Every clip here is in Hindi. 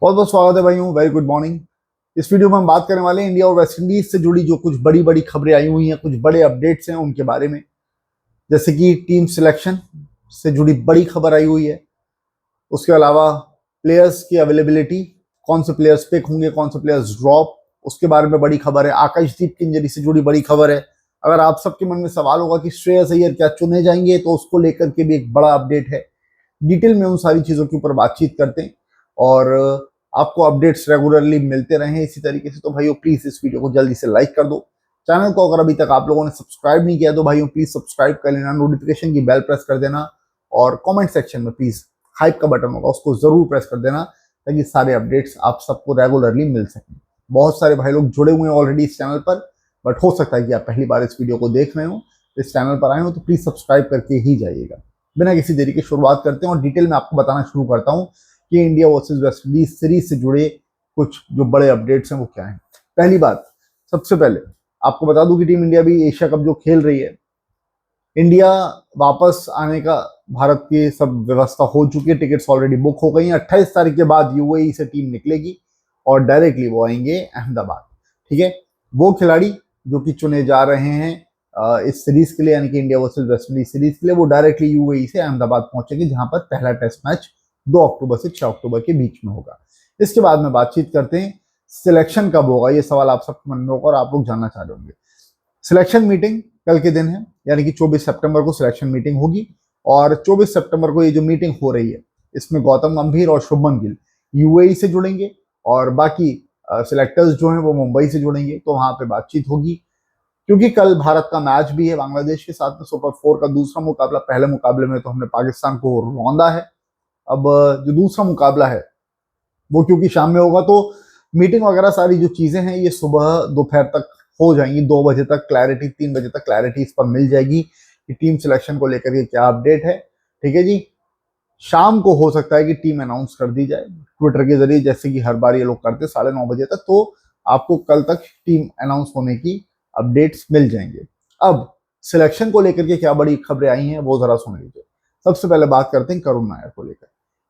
बहुत बहुत स्वागत है भाइयों। Very good morning. इस वीडियो में हम बात करने वाले हैं इंडिया और वेस्ट इंडीज से जुड़ी जो कुछ बड़ी बड़ी खबरें आई हुई हैं, कुछ बड़े अपडेट्स हैं उनके बारे में। जैसे कि टीम सिलेक्शन से जुड़ी बड़ी खबर आई हुई है। उसके अलावा प्लेयर्स की अवेलेबिलिटी, कौन से प्लेयर्स पिक होंगे, कौन से प्लेयर्स ड्रॉप, उसके बारे में बड़ी खबर है। आकाशदीप की इंजरी से जुड़ी बड़ी खबर है। अगर आप सबके मन में सवाल होगा कि श्रेयस अय्यर क्या चुने जाएंगे, तो उसको लेकर के भी एक बड़ा अपडेट है। डिटेल में उन सारी चीजों के ऊपर बातचीत करते हैं और आपको अपडेट्स रेगुलरली मिलते रहे इसी तरीके से। तो भाइयों प्लीज इस वीडियो को जल्दी से लाइक कर दो। चैनल को अगर अभी तक आप लोगों ने सब्सक्राइब नहीं किया तो भाइयों प्लीज सब्सक्राइब कर लेना, नोटिफिकेशन की बेल प्रेस कर देना और कमेंट सेक्शन में प्लीज हाइप का बटन होगा उसको जरूर प्रेस कर देना, ताकि सारे अपडेट्स आप सबको रेगुलरली मिल सकें। बहुत सारे भाई लोग जुड़े हुए हैं ऑलरेडी इस चैनल पर, बट हो सकता है कि आप पहली बार इस वीडियो को देख रहे हो, इस चैनल पर आए हो, तो प्लीज सब्सक्राइब करके ही जाइएगा। बिना किसी देरी की शुरुआत करते हैं और डिटेल में आपको बताना शुरू करता हूं कि India versus West Indies series से जुड़े कुछ जो बड़े अपडेट्स हैं वो क्या हैं। पहली बात, सबसे पहले आपको बता दूं कि टीम इंडिया भी एशिया कप जो खेल रही है, इंडिया वापस आने का भारत की सब व्यवस्था हो चुकी है। टिकट्स ऑलरेडी बुक हो गई हैं। 28 तारीख के बाद यूएई से टीम निकलेगी और डायरेक्टली वो आएंगे अहमदाबाद। ठीक है, वो खिलाड़ी जो कि चुने जा रहे हैं इस सीरीज के लिए, यानी कि India versus West Indies series के लिए, वो डायरेक्टली यूएई से अहमदाबाद पहुंचेंगे, जहां पर पहला टेस्ट मैच 2 अक्टूबर से 6 अक्टूबर के बीच में होगा। इसके बाद में बातचीत करते हैं सिलेक्शन कब होगा। ये सवाल आप सबके मन में होगा और आप लोग जानना चाह रहे होंगे। सिलेक्शन मीटिंग कल के दिन है, यानी कि 24 सितंबर को सिलेक्शन मीटिंग होगी और 24 सितंबर को ये जो मीटिंग हो रही है, इसमें गौतम गंभीर और शुभमन गिल यूएई से जुड़ेंगे और बाकी सिलेक्टर्स जो हैं वो मुंबई से जुड़ेंगे। तो वहां पे बातचीत होगी, क्योंकि कल भारत का मैच भी है बांग्लादेश के साथ में, सुपर 4 का दूसरा मुकाबला। पहले मुकाबले में तो हमने पाकिस्तान को रौंदा है। अब जो दूसरा मुकाबला है वो क्योंकि शाम में होगा, तो मीटिंग वगैरह सारी जो चीजें हैं ये सुबह दोपहर तक हो जाएंगी। 2 बजे तक क्लैरिटी, 3 बजे तक क्लैरिटी इस पर मिल जाएगी कि टीम सिलेक्शन को लेकर के क्या अपडेट है। ठीक है जी, शाम को हो सकता है कि टीम अनाउंस कर दी जाए ट्विटर के जरिए, जैसे कि हर बार ये लोग करते 9:30 बजे तक। तो आपको कल तक टीम अनाउंस होने की अपडेट्स मिल जाएंगे। अब सिलेक्शन को लेकर के क्या बड़ी खबरें आई हैं वो जरा सुन लीजिए। सबसे पहले बात करते हैं करुण नायर को लेकर।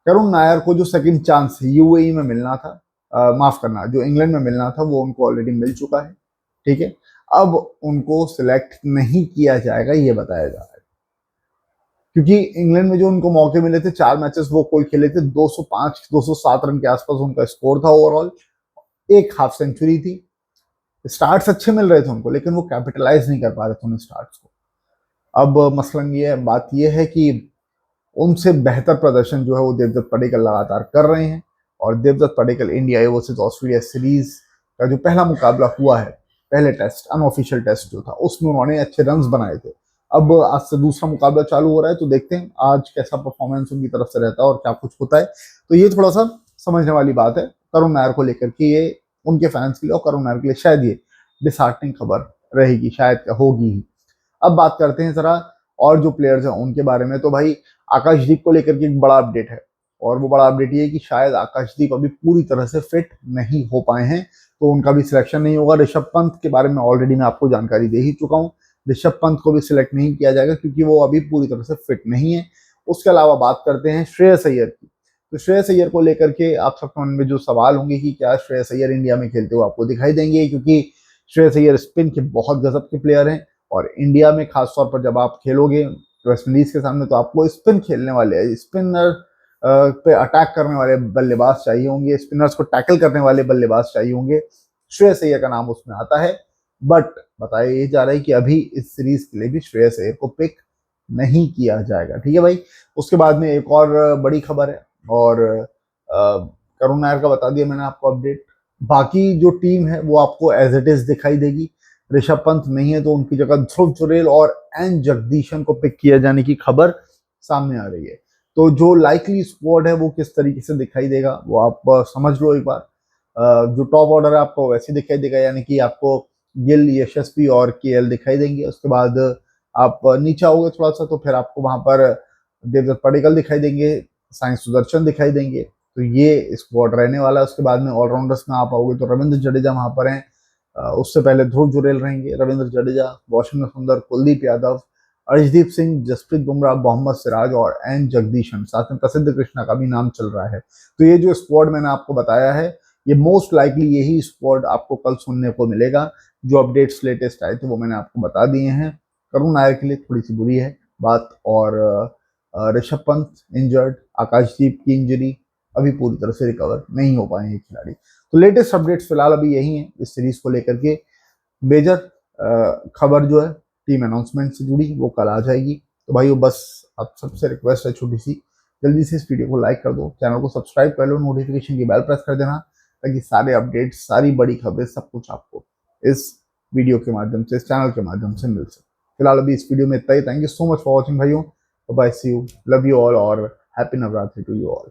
करुण नायर को जो सेकंड चांस यूएई में मिलना था, माफ करना, जो इंग्लैंड में मिलना था, वो उनको ऑलरेडी मिल चुका है। ठीक है, अब उनको सिलेक्ट नहीं किया जाएगा ये बताया जा रहा है, क्योंकि इंग्लैंड में जो उनको मौके मिले थे 4 मैचेस वो कोई खेले थे, 205 207 रन के आसपास उनका स्कोर था ओवरऑल, एक हाफ सेंचुरी थी। स्टार्ट्स अच्छे मिल रहे थे उनको, लेकिन वो कैपिटलाइज नहीं कर पा रहे थे उन स्टार्ट्स को। अब मसलन ये बात ये है कि उनसे बेहतर प्रदर्शन जो है वो देवदत्त पडिक्कल लगातार कर रहे हैं। और Devdutt Padikkal India versus Australia series का जो पहला मुकाबला हुआ है, पहले टेस्ट, अनऑफिशियल टेस्ट जो था, उसमें उन्होंने अच्छे रन्स बनाए थे। अब आज से दूसरा मुकाबला चालू हो रहा है, तो देखते हैं आज कैसा परफॉर्मेंस उनकी तरफ से रहता है और क्या कुछ होता है। तो ये थोड़ा सा समझने वाली बात है करुण नायर को लेकर के, ये उनके फैंस के लिए और करुण नायर के लिए शायद ये डिसहार्टनिंग खबर रहेगी, शायद होगी ही। अब बात करते हैं जरा और जो प्लेयर्स हैं उनके बारे में। तो भाई आकाशदीप को लेकर के एक बड़ा अपडेट है, और वो बड़ा अपडेट ये है कि शायद आकाशदीप अभी पूरी तरह से फिट नहीं हो पाए हैं, तो उनका भी सिलेक्शन नहीं होगा। ऋषभ पंत के बारे में ऑलरेडी मैं आपको जानकारी दे ही चुका हूँ, ऋषभ पंत को भी सिलेक्ट नहीं किया जाएगा क्योंकि वो अभी पूरी तरह से फिट नहीं है। उसके अलावा बात करते हैं श्रेयस अय्यर की। तो श्रेयस अय्यर को लेकर के आप सबके मन में जो सवाल होंगे कि क्या श्रेयस अय्यर इंडिया में खेलते हुए आपको दिखाई देंगे, क्योंकि श्रेयस अय्यर स्पिन के बहुत गजब के प्लेयर हैं और इंडिया में खासतौर पर जब आप खेलोगे वेस्ट इंडीज के सामने, तो आपको स्पिन खेलने वाले, स्पिनर पे अटैक करने वाले बल्लेबाज चाहिए होंगे, स्पिनर्स को टैकल करने वाले बल्लेबाज चाहिए होंगे। श्रेयस अय्यर का नाम उसमें आता है, बट बताया ये जा रहा है कि अभी इस सीरीज के लिए भी श्रेयस अय्यर को पिक नहीं किया जाएगा। ठीक है भाई। उसके बाद में एक और बड़ी खबर है, और करुण नायर का बता दिया मैंने आपको अपडेट। बाकी जो टीम है वो आपको एज इट इज दिखाई देगी। ऋषभ पंत नहीं है तो उनकी जगह ध्रुव जुरेल और एन जगदीशन को पिक किया जाने की खबर सामने आ रही है। तो जो लाइकली स्क्वाड है वो किस तरीके से दिखाई देगा वो आप समझ लो एक बार। जो टॉप ऑर्डर है आपको वैसे दिखाई देगा, यानी कि आपको गिल, यशस्वी और केएल दिखाई देंगे। उसके बाद आप नीचे आओगे थोड़ा सा तो फिर आपको वहां पर देवदत्त पडिक्कल दिखाई देंगे, साई सुदर्शन दिखाई देंगे। तो ये स्क्वाड रहने वाला है। उसके बाद में ऑलराउंडर्स में आप आओगे तो रविंद्र जडेजा वहां पर हैं, उससे पहले ध्रुव जुरेल रहेंगे, रविंद्र जडेजा, वाशिंगटन सुंदर, कुलदीप यादव, अर्शदीप सिंह, जसप्रीत बुमराह, मोहम्मद सिराज और एन जगदीशन, साथ में प्रसिद्ध कृष्णा का भी नाम चल रहा है। तो ये जो स्क्वाड मैंने आपको बताया है, ये मोस्ट लाइकली यही स्क्वाड आपको कल सुनने को मिलेगा। जो अपडेट्स लेटेस्ट आए थे वो मैंने आपको बता दिए हैं। करुण नायर के लिए थोड़ी सी बुरी है बात, और ऋषभ पंत इंजर्ड, आकाशदीप की इंजरी, अभी पूरी तरह से रिकवर नहीं हो पाए हैं खिलाड़ी। तो लेटेस्ट अपडेट्स फिलहाल अभी यही है इस सीरीज को लेकर के। मेजर खबर जो है टीम अनाउंसमेंट से जुड़ी वो कल आ जाएगी। तो भाइयों बस आप सबसे रिक्वेस्ट है छोटी सी, जल्दी से इस वीडियो को लाइक कर दो, चैनल को सब्सक्राइब कर लो, नोटिफिकेशन की बेल प्रेस कर देना, ताकि सारे अपडेट्स, सारी बड़ी खबरें, सब कुछ आपको इस वीडियो के माध्यम से, इस चैनल के माध्यम से मिल सके। फिलहाल अभी इस वीडियो में इतना ही। Thank you so much for watching भाइयों। Bye, see you, love you all और happy Navratri to you all.